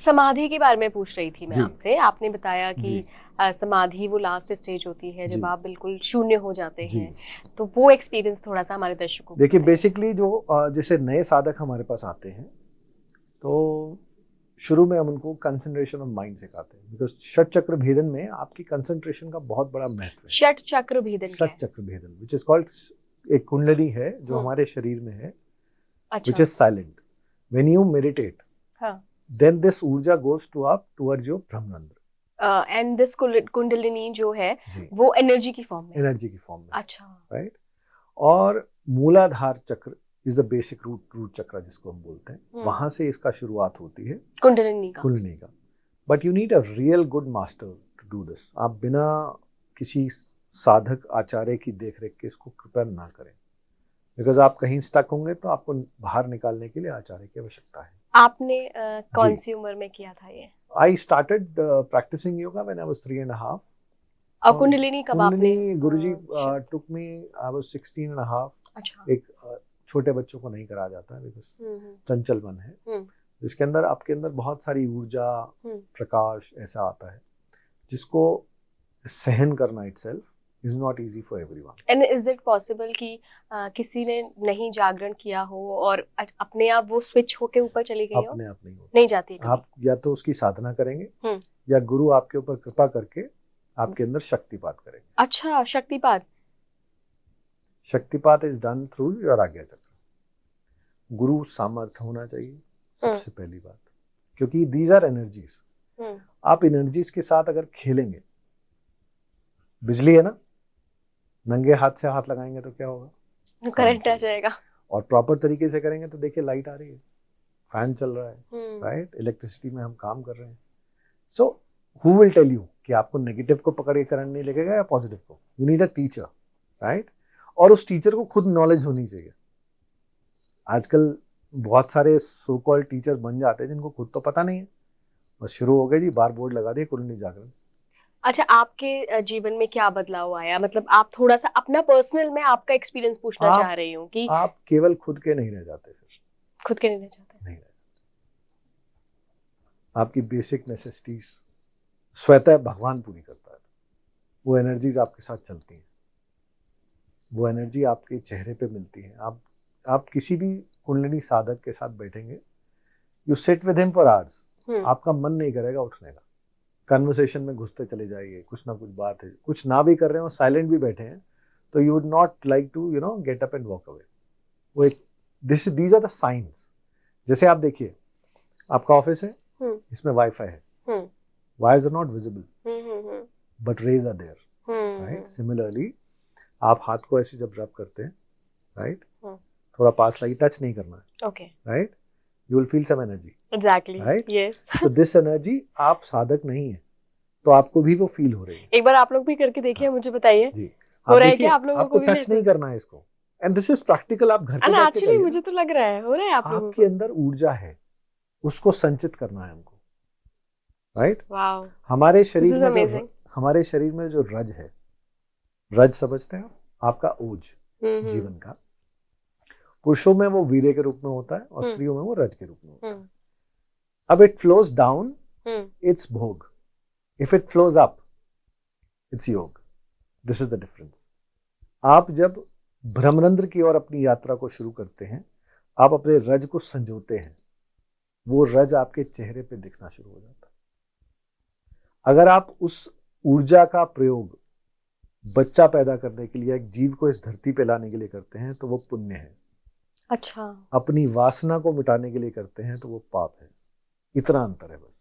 समाधि के बारे में पूछ रही थी मैं जी आपसे। आपने बताया कि जी समाधि वो लास्ट स्टेज होती है जी जब आप बिल्कुल शून्य हो जाते जी। हैं। तो वो एक्सपीरियंस थोड़ा सा हमारे दर्शकों को देखिए बताइए। बेसिकली जो जैसे नए साधक हमारे पास आते हैं तो शुरू में हम उनको कंसंट्रेशन ऑफ माइंड सिखाते हैं, बिकॉज षट चक्र भेदन में आपकी कंसंट्रेशन का बहुत बड़ा महत्व है। षट चक्र भेदन क्या षट है? चक्र भेदन विच इज कॉल्ड, एक कुंडली है जो हमारे शरीर में है, विच अच्छा। Is silent. When you meditate हाँ। देन दिस ऊर्जा goes to up towards your ब्रह्मानंद। एंड दिस कुंडलिनी जो है जी, वो एनर्जी की फॉर्म में है। एनर्जी की फॉर्म में, अच्छा। राइट। और मूलाधार चक्र इज द बेसिक रूट चक्र जिसको हम बोलते हैं, वहां से इसका शुरुआत होती है कुंडलिनी का। But you need a real good master to do this. आप बिना किसी साधक आचार्य की देखरेख के इसको कृपया ना करें, बिकॉज आप कहीं स्टक होंगे तो आपको बाहर निकालने के लिए आचार्य की आवश्यकता है। आपने कौन सी उम्र में किया था ये? I started practicing yoga when I was 3.5। और कुंडलिनी कब आपने कुंडलिनी गुरुजी shift- took me, I was 16.5। अच्छा। एक छोटे बच्चों को नहीं कराया जाता है, बिकॉज चंचल मन है हम्म। जिसके अंदर आपके अंदर बहुत सारी ऊर्जा, प्रकाश ऐसा आता है जिसको सहन करना itself is not easy for everyone. And is it possible कि किसी ने नहीं जागरण किया हो और अपने आप वो स्विच होके ऊपर चली गई हो? अपने आप नहीं होता, नहीं जाती है कभी? आप या तो उसकी साधना करेंगे या गुरु आपके ऊपर कृपा करके आपके अंदर शक्तिपात करेंगे। अच्छा, शक्तिपात। शक्तिपात इज डन थ्रू योर आज्ञा चक्र। गुरु सामर्थ्य होना चाहिए सबसे पहली बात, क्योंकि दीज आर एनर्जीज। आप एनर्जीज के साथ अगर खेलेंगे, बिजली है ना, नंगे हाथ से हाथ लगाएंगे तो क्या होगा? करंट आ जाएगा। और प्रॉपर तरीके से करेंगे तो देखिए लाइट आ रही है, फैन चल रहा है, राइट। इलेक्ट्रिसिटी में हम काम कर रहे हैं। So who will tell you कि आपको नेगेटिव को पकड़ के करंट नहीं लगेगा या पॉजिटिव को? You need a teacher, right. और उस टीचर को खुद नॉलेज होनी चाहिए। आजकल बहुत सारे सो कॉल्ड टीचर बन जाते हैं जिनको खुद तो पता नहीं है, बस शुरू हो गए जी, बार बोर्ड लगा दिए कुंडली जागरण। अच्छा, आपके जीवन में क्या बदलाव आया? मतलब आप थोड़ा सा अपना पर्सनल में आपका एक्सपीरियंस पूछना चाह रही हूँ कि आप केवल खुद के नहीं रह जाते, फिर खुद के नहीं रह जाते, नहीं रह जाते। आपकी बेसिक नेसेसिटीज स्वतः भगवान पूरी करता है। वो एनर्जीज आपके साथ चलती हैं, वो एनर्जी आपके चेहरे पे मिलती है। आप किसी भी कुंडलिनी साधक के साथ बैठेंगे, you sit with him for hours, आपका मन नहीं करेगा उठने का। कन्वर्सेशन में घुसते चले जाइए, कुछ ना कुछ बात है, कुछ ना भी कर रहे हो, साइलेंट भी बैठे हैं, तो you would not like to get up and walk away. वो एक दीज आर द साइंस। जैसे आप देखिए, आपका ऑफिस है, इसमें वाईफाई है, wires are not visible but rays are there, right. Similarly आप हाथ को ऐसे जब रब करते हैं, राइट, थोड़ा पास लाइए, टच नहीं करना है, okay, right, you will feel some energy, exactly, right. Yes. So this energy, आप साधक नहीं है तो आपको भी वो फील हो रही है। एक बार आप लोग भी करके देखिए, मुझे बताइए जी, हो रहा है क्या आप लोगों आपको को भी? टच नहीं करना है इसको, एंड दिस इज प्रैक्टिकल। आप घर पे बैठ के एक्चुअली करिए, मुझे तो लग रहा है हो रहा है आप लोगों आपके अंदर ऊर्जा है, उसको संचित करना है हमको, राइट। वाओ, हमारे दिस इज अमेजिंग। शरीर में जो रज है, रज समझते हैं आपका ओज जीवन का, पुरुषों में वो वीर्य के रूप में होता है और स्त्रियों में वो रज के रूप में होता है। अब it flows down, it's bhog, if it flows up, it's yog. This is the difference. आप जब ब्रह्मरंध्र की ओर अपनी यात्रा को शुरू करते हैं, आप अपने रज को संजोते हैं, वो रज आपके चेहरे पे दिखना शुरू हो जाता है। अगर आप उस ऊर्जा का प्रयोग बच्चा पैदा करने के लिए, एक जीव को इस धरती पे लाने के लिए करते हैं तो वो पुण्य है। अच्छा, अपनी वासना को मिटाने के लिए करते हैं तो वो पाप है। इतना अंतर है बस।